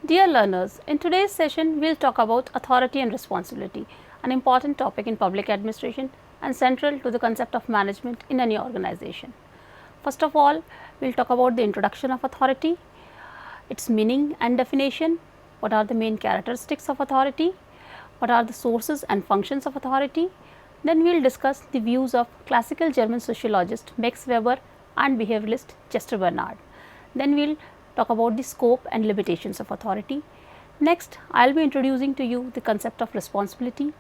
Dear learners, in today's session we will talk about authority and responsibility, an important topic in public administration and central to the concept of management in any organization. First of all, we will talk about the introduction of authority, its meaning and definition, what are the main characteristics of authority, what are the sources and functions of authority. Then we will discuss the views of classical German sociologist Max Weber and behavioralist Chester Bernard. Then we will talk about the scope and limitations of authority. Next, I will be introducing to you the concept of responsibility,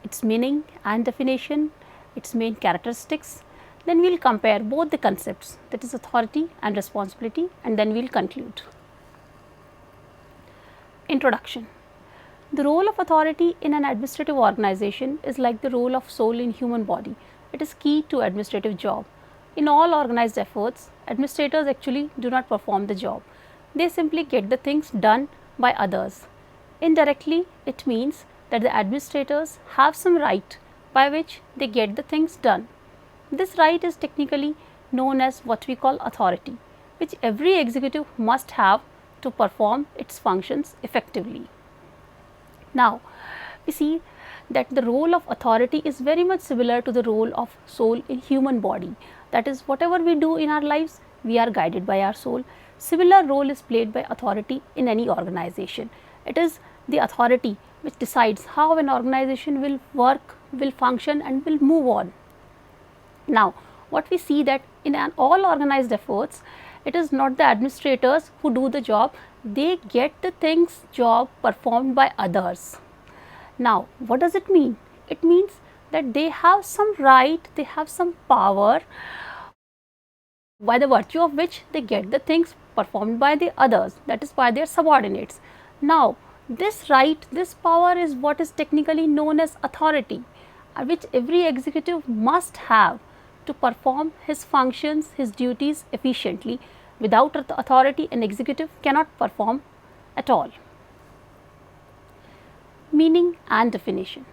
its meaning and definition, its main characteristics. Then we will compare both the concepts, that is authority and responsibility, and then we will conclude. Introduction. The role of authority in an administrative organization is like the role of soul in human body. It is key to administrative job. In all organized efforts, administrators actually do not perform the job. They simply get the things done by others. Indirectly, it means that the administrators have some right by which they get the things done. This right is technically known as what we call authority, which every executive must have to perform its functions effectively. Now, we see that the role of authority is very much similar to the role of soul in human body. That is, whatever we do in our lives, we are guided by our soul. Similar role is played by authority in any organization. It is the authority which decides how an organization will work, will function and will move on. Now, what we see that in all organized efforts, it is not the administrators who do the job, they get the things job performed by others. Now, what does it mean? It means that they have some right, they have some power by the virtue of which they get the things performed by the others, that is by their subordinates. Now, this right, this power is what is technically known as authority, which every executive must have to perform his functions, his duties efficiently. Without authority, an executive cannot perform at all. Meaning and definition.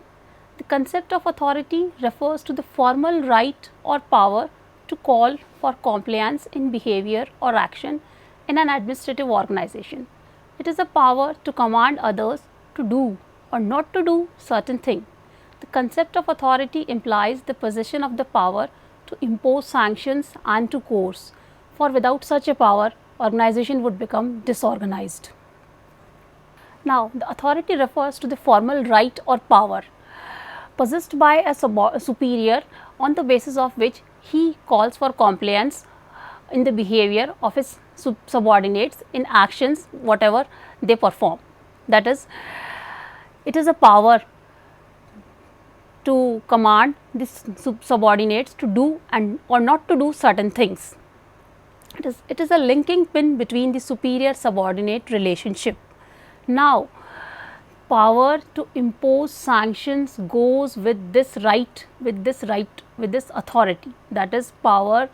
The concept of authority refers to the formal right or power to call for compliance in behavior or action in an administrative organization. It is a power to command others to do or not to do certain thing. The concept of authority implies the possession of the power to impose sanctions and to coerce. For without such a power, organization would become disorganized. Now, the authority refers to the formal right or power possessed by a superior on the basis of which he calls for compliance in the behavior of his subordinates in actions whatever they perform. That is, it is a power to command these subordinates to do and or not to do certain things. It is a linking pin between the superior subordinate relationship. Now, power to impose sanctions goes with this right, with this authority, that is power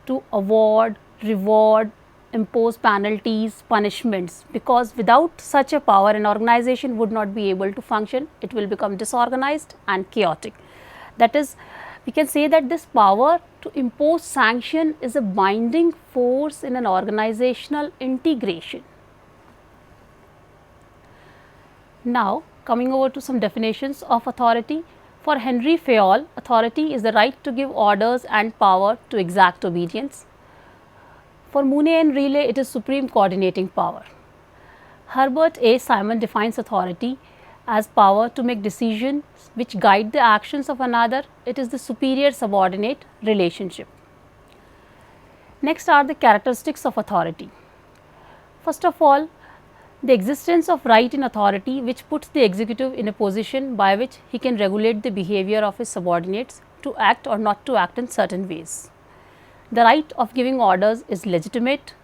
to award, reward, impose penalties, punishments, because without such a power an organization would not be able to function, it will become disorganized and chaotic. That is, we can say that this power to impose sanction is a binding force in an organizational integration. Now, coming over to some definitions of authority. For Henry Fayol, authority is the right to give orders and power to exact obedience. For Mooney and Riley, it is supreme coordinating power. Herbert A. Simon defines authority as power to make decisions which guide the actions of another. It is the superior subordinate relationship. Next are the characteristics of authority. First of all, the existence of right in authority which puts the executive in a position by which he can regulate the behavior of his subordinates to act or not to act in certain ways. The right of giving orders is legitimate.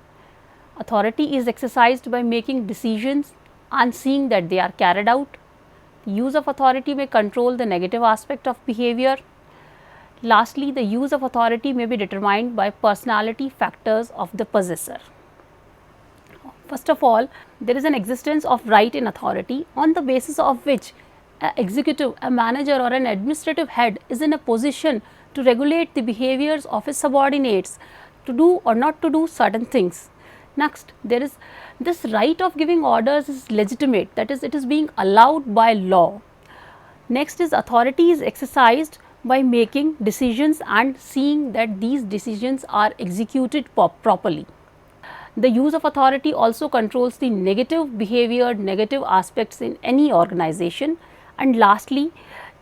Authority is exercised by making decisions and seeing that they are carried out. The use of authority may control the negative aspect of behavior. Lastly, the use of authority may be determined by personality factors of the possessor. First of all, there is an existence of right in authority on the basis of which an executive, a manager or an administrative head is in a position to regulate the behaviors of his subordinates to do or not to do certain things. Next, there is this right of giving orders is legitimate, that is, it is being allowed by law. Next is authority is exercised by making decisions and seeing that these decisions are executed properly. The use of authority also controls the negative behavior, negative aspects in any organization. And lastly,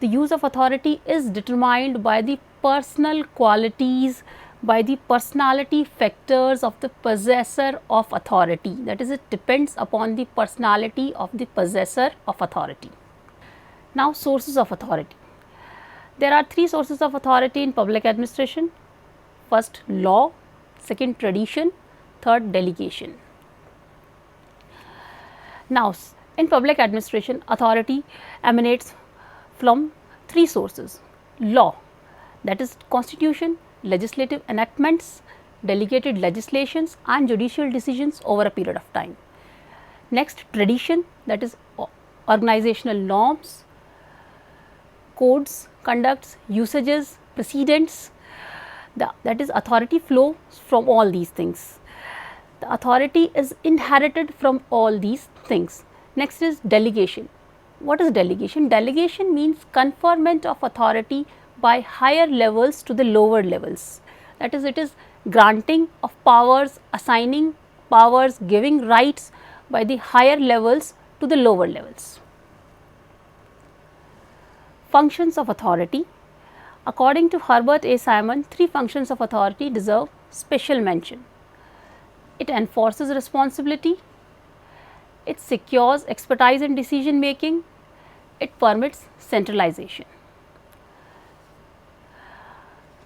the use of authority is determined by the personal qualities, by the personality factors of the possessor of authority. That is, it depends upon the personality of the possessor of authority. Now, sources of authority. There are three sources of authority in public administration. First, law. Second, tradition. Third, delegation. Now, in public administration, authority emanates from three sources: law, that is constitution, legislative enactments, delegated legislations and judicial decisions over a period of time. Next, tradition, that is organizational norms, codes, conducts, usages, precedents. That is, authority flows from all these things. The authority is inherited from all these things. Next is delegation. What is delegation? Delegation means conferment of authority by higher levels to the lower levels. That is, it is granting of powers, assigning powers, giving rights by the higher levels to the lower levels. Functions of authority. According to Herbert A. Simon, three functions of authority deserve special mention. It enforces responsibility, it secures expertise in decision making, it permits centralization.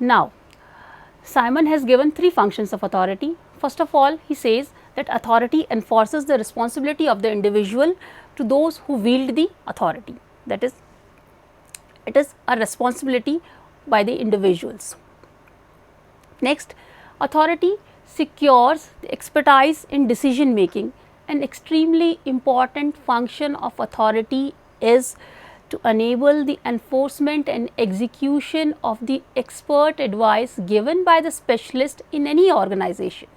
Now, Simon has given three functions of authority. First of all, he says that authority enforces the responsibility of the individual to those who wield the authority. That is, it is a responsibility by the individuals. Next, authority secures the expertise in decision making. An extremely important function of authority is to enable the enforcement and execution of the expert advice given by the specialist in any organization.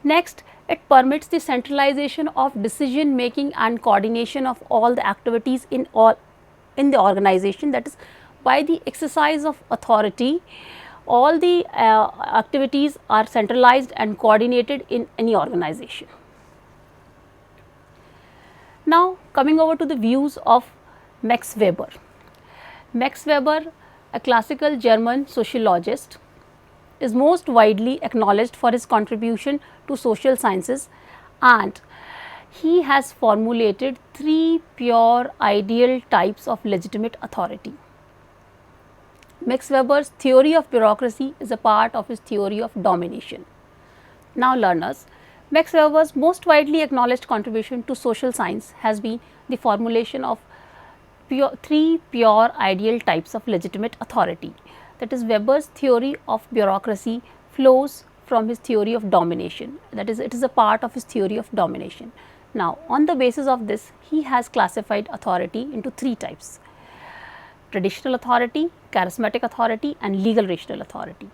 Next, it permits the centralization of decision making and coordination of all the activities in the organization. That is, by the exercise of authority, all the activities are centralized and coordinated in any organization. Now, coming over to the views of Max Weber. Max Weber, a classical German sociologist, is most widely acknowledged for his contribution to social sciences, and he has formulated three pure ideal types of legitimate authority. Max Weber's theory of bureaucracy is a part of his theory of domination. Now, learners, Max Weber's most widely acknowledged contribution to social science has been the formulation of three pure ideal types of legitimate authority. That is, Weber's theory of bureaucracy flows from his theory of domination. That is, it is a part of his theory of domination. Now, on the basis of this, he has classified authority into three types: traditional authority, charismatic authority and legal rational authority.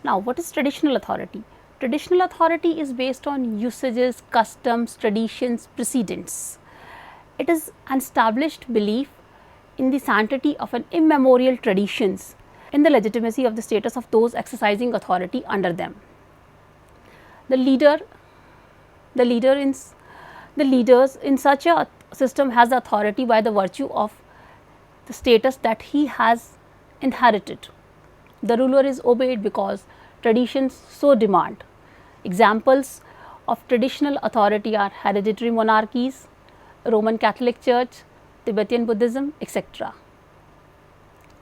Now, what is traditional authority? Traditional authority is based on usages, customs, traditions, precedents. It is an established belief in the sanctity of an immemorial traditions, in the legitimacy of the status of those exercising authority under them. The leaders in such a system has the authority by the virtue of the status that he has inherited. The ruler is obeyed because traditions so demand. Examples of traditional authority are hereditary monarchies, Roman Catholic Church, Tibetan Buddhism, etc.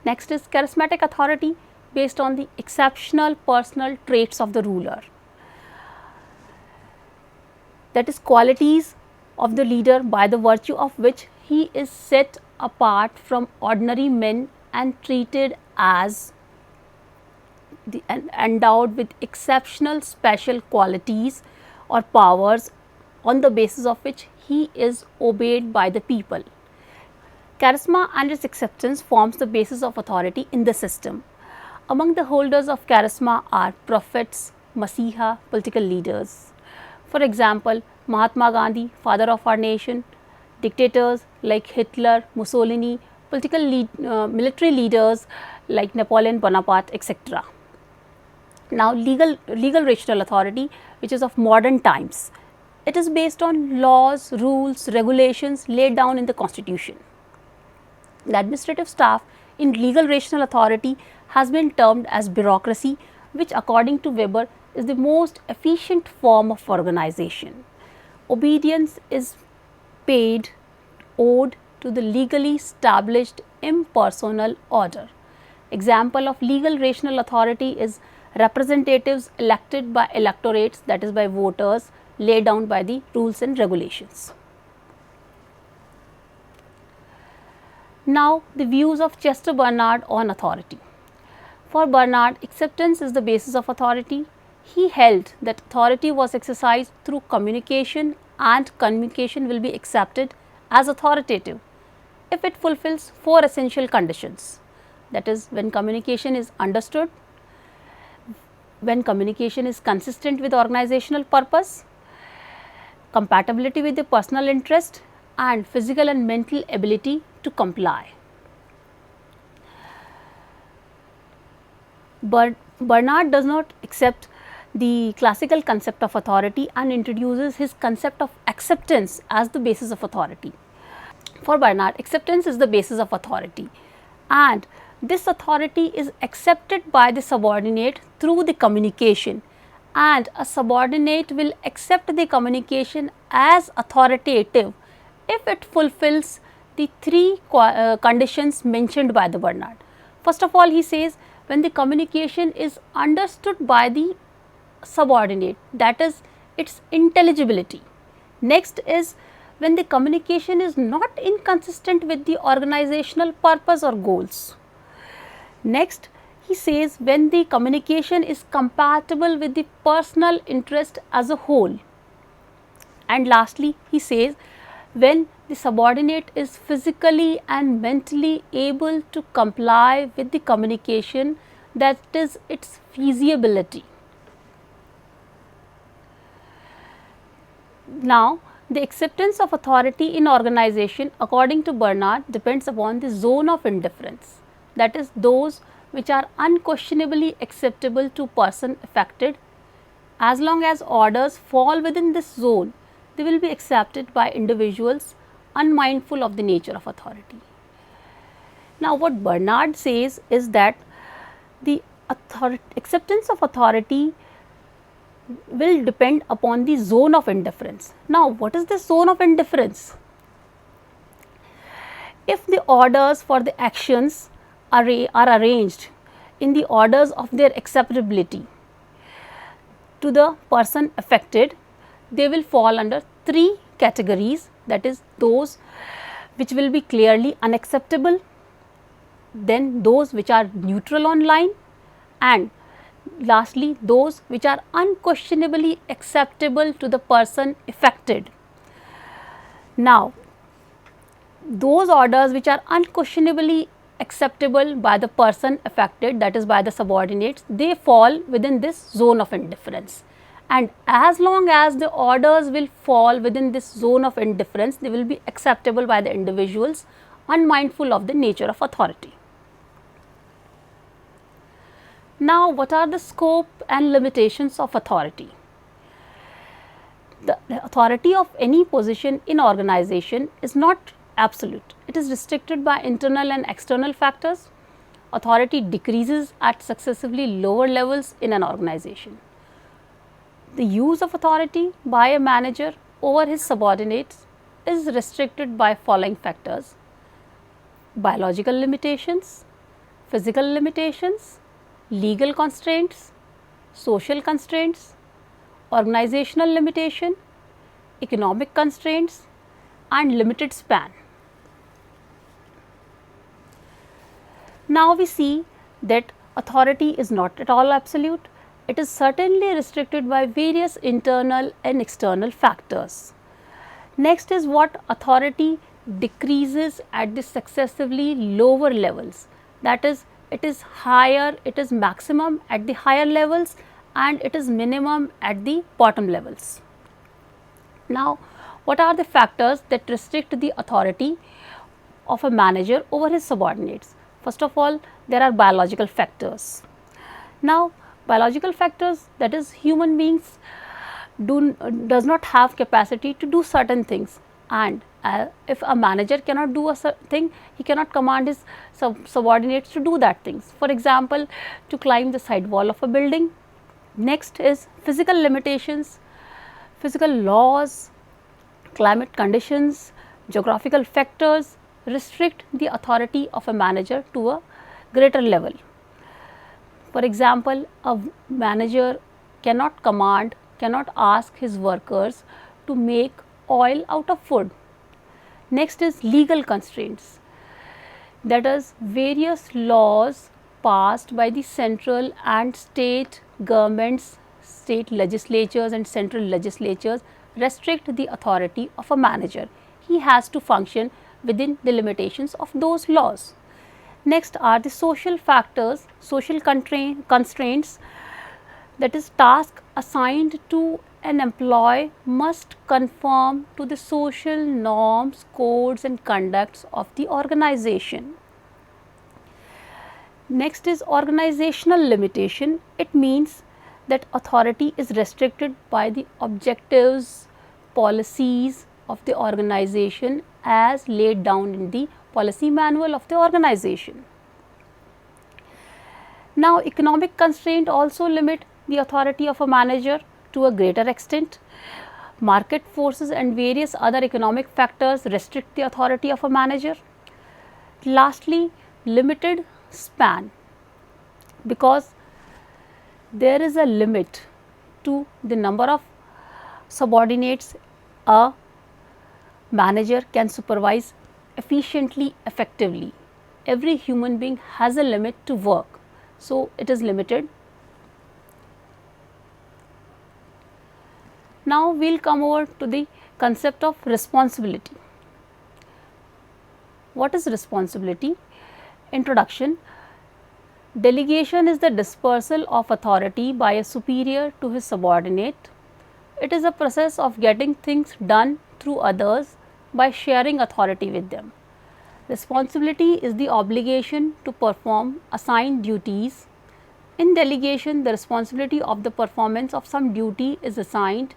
Next is charismatic authority, based on the exceptional personal traits of the ruler. That is, qualities of the leader by the virtue of which he is set apart from ordinary men and treated as endowed with exceptional special qualities or powers, on the basis of which he is obeyed by the people. Charisma and its acceptance forms the basis of authority in the system. Among the holders of charisma are prophets, masiha, political leaders. For example, Mahatma Gandhi, father of our nation, dictators like Hitler, Mussolini, military leaders like Napoleon Bonaparte, etc. Now, legal rational authority, which is of modern times, it is based on laws, rules, regulations laid down in the constitution. The administrative staff in legal rational authority has been termed as bureaucracy, which according to Weber is the most efficient form of organization. Obedience is owed to the legally established impersonal order. Example of legal rational authority is representatives elected by electorates, that is by voters, laid down by the rules and regulations. Now, the views of Chester Bernard on authority. For Bernard, acceptance is the basis of authority. He held that authority was exercised through communication, and communication will be accepted as authoritative if it fulfills 4 essential conditions. That is, when communication is understood, when communication is consistent with organizational purpose, compatibility with the personal interest, and physical and mental ability to comply. But Bernard does not accept the classical concept of authority and introduces his concept of acceptance as the basis of authority. For Bernard, acceptance is the basis of authority, and this authority is accepted by the subordinate through the communication, and a subordinate will accept the communication as authoritative if it fulfills the 3 conditions mentioned by the Bernard. First of all, he says when the communication is understood by the subordinate, that is its intelligibility. Next is when the communication is not inconsistent with the organizational purpose or goals. Next, he says when the communication is compatible with the personal interest as a whole. And lastly, he says when the subordinate is physically and mentally able to comply with the communication, that is its feasibility. Now, the acceptance of authority in organization according to Bernard depends upon the zone of indifference, that is those which are unquestionably acceptable to person affected. As long as orders fall within this zone, they will be accepted by individuals unmindful of the nature of authority. Now, what Bernard says is that the acceptance of authority will depend upon the zone of indifference. Now, what is the zone of indifference? If the orders for the actions are arranged in the orders of their acceptability to the person affected, they will fall under 3 categories, that is those which will be clearly unacceptable, then those which are neutral on line, and lastly those which are unquestionably acceptable to the person affected. Now, those orders which are unquestionably acceptable by the person affected, that is by the subordinates, they fall within this zone of indifference. And as long as the orders will fall within this zone of indifference, they will be acceptable by the individuals unmindful of the nature of authority. Now, what are the scope and limitations of authority? The authority of any position in organization is not absolute. It is restricted by internal and external factors. Authority decreases at successively lower levels in an organization. The use of authority by a manager over his subordinates is restricted by following factors: biological limitations, physical limitations, legal constraints, social constraints, organizational limitation, economic constraints, and limited span. Now, we see that authority is not at all absolute. It is certainly restricted by various internal and external factors. Next is what authority decreases at the successively lower levels, that is, it is higher, it is maximum at the higher levels and it is minimum at the bottom levels. Now, what are the factors that restrict the authority of a manager over his subordinates? First of all, there are biological factors. Now, biological factors, that is human beings does not have capacity to do certain things, and if a manager cannot do a thing, he cannot command his subordinates to do that things. For example, to climb the side wall of a building. Next is physical limitations, physical laws, climate conditions, geographical factors restrict the authority of a manager to a greater level. For example, a manager cannot command, cannot ask his workers to make oil out of wood. Next is legal constraints, that is various laws passed by the central and state governments, state legislatures and central legislatures restrict the authority of a manager. He has to function within the limitations of those laws. Next are the social factors, social constraints, that is task assigned to an employee must conform to the social norms, codes and conducts of the organization. Next is organizational limitation. It means that authority is restricted by the objectives, policies of the organization as laid down in the policy manual of the organization. Now, economic constraint also limit the authority of a manager to a greater extent. Market forces and various other economic factors restrict the authority of a manager. Lastly, limited span, because there is a limit to the number of subordinates a manager can supervise efficiently, effectively. Every human being has a limit to work, so it is limited. Now, we will come over to the concept of responsibility. What is responsibility? Introduction. Delegation is the dispersal of authority by a superior to his subordinate. It is a process of getting things done through others by sharing authority with them. Responsibility is the obligation to perform assigned duties. In delegation, the responsibility of the performance of some duty is assigned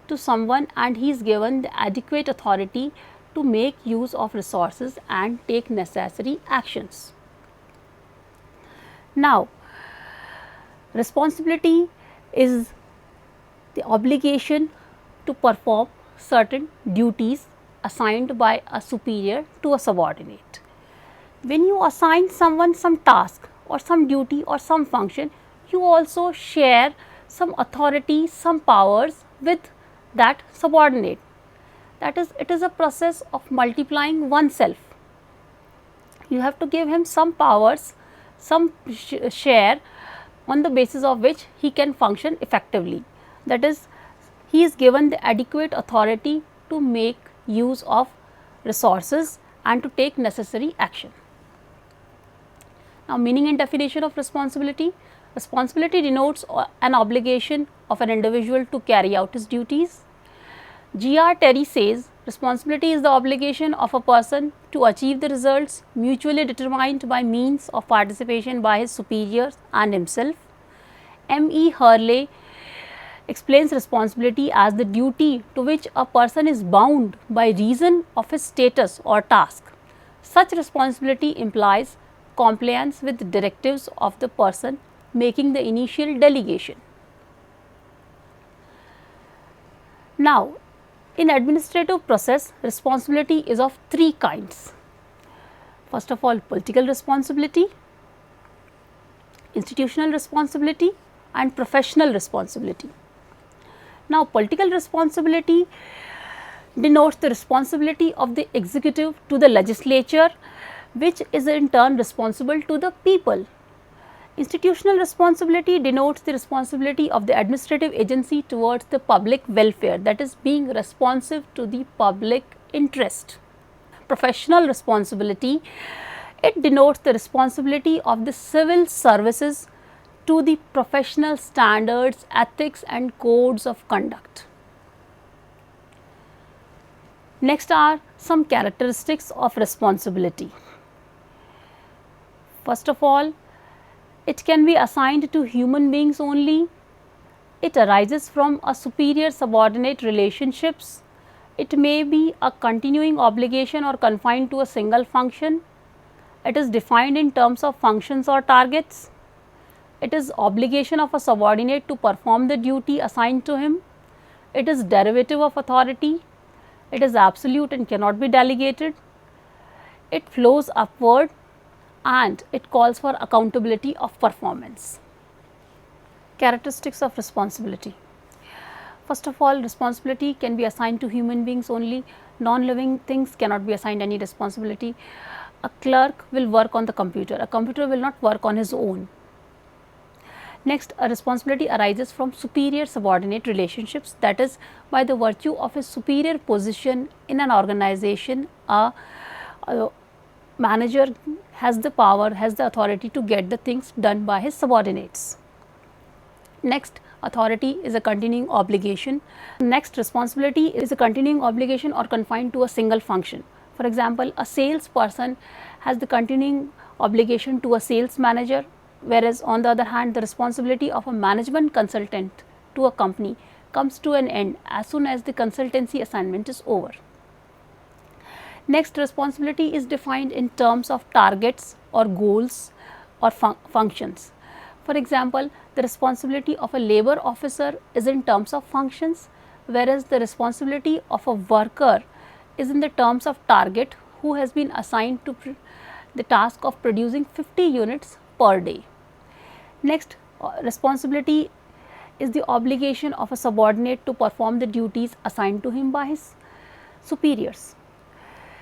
to someone and he is given the adequate authority to make use of resources and take necessary actions. Now, responsibility is the obligation to perform certain duties assigned by a superior to a subordinate. When you assign someone some task or some duty or some function, you also share some authority, some powers with that subordinate. That is, it is a process of multiplying oneself. You have to give him some powers, some share on the basis of which he can function effectively. That is, he is given the adequate authority to make use of resources and to take necessary action. Now, meaning and definition of responsibility. Responsibility denotes an obligation of an individual to carry out his duties. G.R. Terry says, responsibility is the obligation of a person to achieve the results mutually determined by means of participation by his superiors and himself. M.E. Hurley explains responsibility as the duty to which a person is bound by reason of his status or task. Such responsibility implies compliance with directives of the person making the initial delegation. Now, in administrative process, responsibility is of three kinds. First of all, political responsibility, institutional responsibility and professional responsibility. Now, political responsibility denotes the responsibility of the executive to the legislature, which is in turn responsible to the people. Institutional responsibility denotes the responsibility of the administrative agency towards the public welfare, that is, being responsive to the public interest. Professional responsibility, it denotes the responsibility of the civil services to the professional standards, ethics and codes of conduct. Next are some characteristics of responsibility. First of all, it can be assigned to human beings only. It arises from a superior subordinate relationships. It may be a continuing obligation or confined to a single function. It is defined in terms of functions or targets. It is obligation of a subordinate to perform the duty assigned to him. It is derivative of authority. It is absolute and cannot be delegated. It flows upward and it calls for accountability of performance. Characteristics of responsibility. First of all, responsibility can be assigned to human beings only. Non-living things cannot be assigned any responsibility. A clerk will work on the computer. A computer will not work on his own. Next, a responsibility arises from superior subordinate relationships, that is, by the virtue of a superior position in an organization, a manager has the power, has the authority to get the things done by his subordinates. Next, authority is a continuing obligation. Next, responsibility is a continuing obligation or confined to a single function. For example, a salesperson has the continuing obligation to a sales manager, whereas on the other hand, the responsibility of a management consultant to a company comes to an end as soon as the consultancy assignment is over. Next, responsibility is defined in terms of targets or goals or functions. For example, the responsibility of a labor officer is in terms of functions, whereas the responsibility of a worker is in the terms of target who has been assigned to the task of producing 50 units per day. Next, responsibility is the obligation of a subordinate to perform the duties assigned to him by his superiors.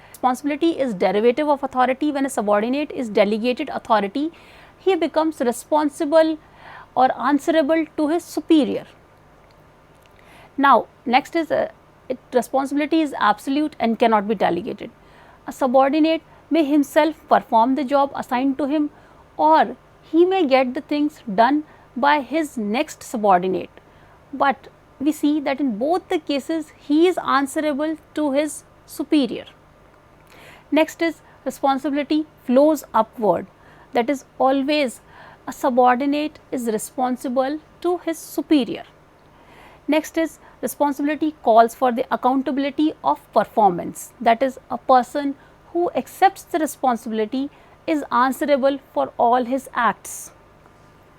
Responsibility is derivative of authority. When a subordinate is delegated authority, he becomes responsible or answerable to his superior. Now, next is responsibility is absolute and cannot be delegated. A subordinate may himself perform the job assigned to him, or he may get the things done by his next subordinate, but we see that in both the cases he is answerable to his superior. Next is responsibility flows upward, that is, always a subordinate is responsible to his superior. Next is responsibility calls for the accountability of performance, that is, a person who accepts the responsibility is answerable for all his acts.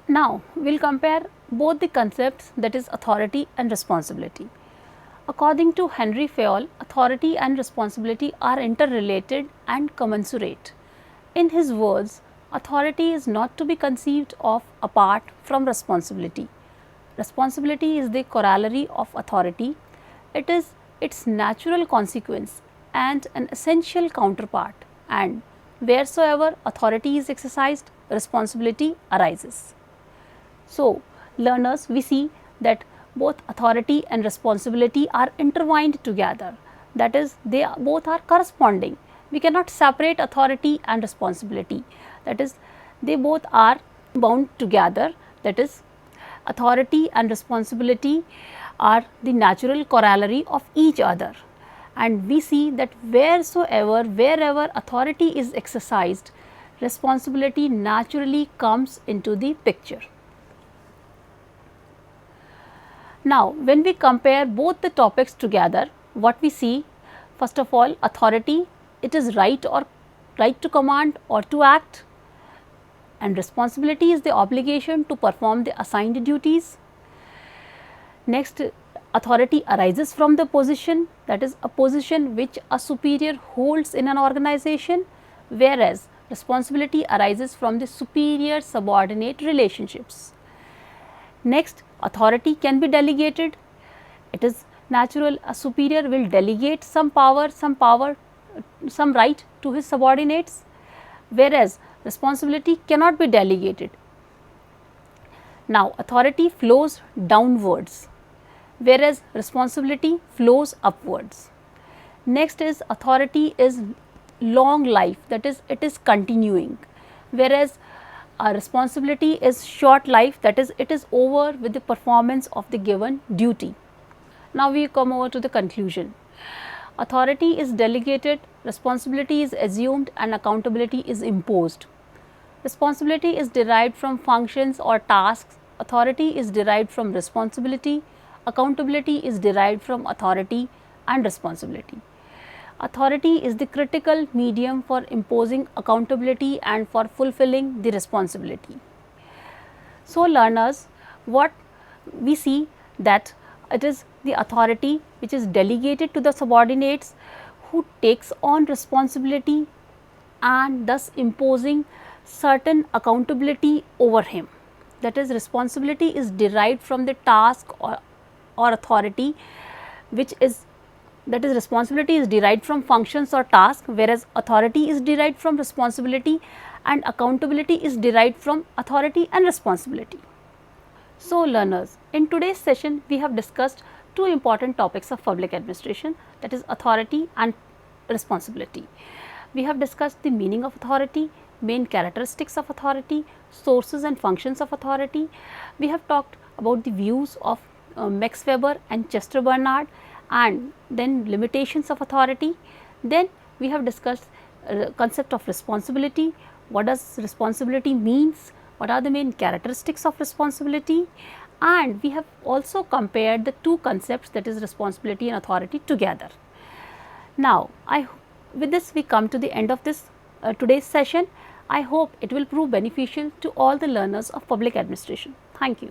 Now, we will compare both the concepts, that is authority and responsibility. According to Henry Fayol, authority and responsibility are interrelated and commensurate. In his words, authority is not to be conceived of apart from responsibility. Responsibility is the corollary of authority. It is its natural consequence and an essential counterpart, and wheresoever authority is exercised, responsibility arises. So, learners, we see that both authority and responsibility are intertwined together, that is, they both are corresponding. We cannot separate authority and responsibility, that is, they both are bound together, that is, authority and responsibility are the natural corollary of each other. And we see that wherever authority is exercised, responsibility naturally comes into the picture. Now, when we compare both the topics together, what we see, first of all, authority, it is right to command or to act, and responsibility is the obligation to perform the assigned duties. Next, authority arises from the position, that is, a position which a superior holds in an organization, whereas responsibility arises from the superior subordinate relationships. Next, authority can be delegated. It is natural, a superior will delegate some right to his subordinates, whereas responsibility cannot be delegated. Now, authority flows downwards, whereas responsibility flows upwards. Next is authority is long life, that is, it is continuing, whereas responsibility is short life, that is, it is over with the performance of the given duty. Now, we come over to the conclusion. Authority is delegated, responsibility is assumed and accountability is imposed. Responsibility is derived from functions or tasks, authority is derived from responsibility, accountability is derived from authority and responsibility. Authority is the critical medium for imposing accountability and for fulfilling the responsibility. So, learners, what we see that it is the authority which is delegated to the subordinates who takes on responsibility and thus imposing certain accountability over him. That is, responsibility is derived from the task or authority which is, that is, responsibility is derived from functions or tasks, whereas authority is derived from responsibility and accountability is derived from authority and responsibility. So, learners, in today's session we have discussed two important topics of public administration, that is authority and responsibility. We have discussed the meaning of authority, main characteristics of authority, sources and functions of authority. We have talked about the views of Max Weber and Chester Bernard and then limitations of authority. Then we have discussed concept of responsibility, what does responsibility means, what are the main characteristics of responsibility, and we have also compared the two concepts, that is responsibility and authority, together. Now, with this we come to the end of this today's session. I hope it will prove beneficial to all the learners of public administration. Thank you.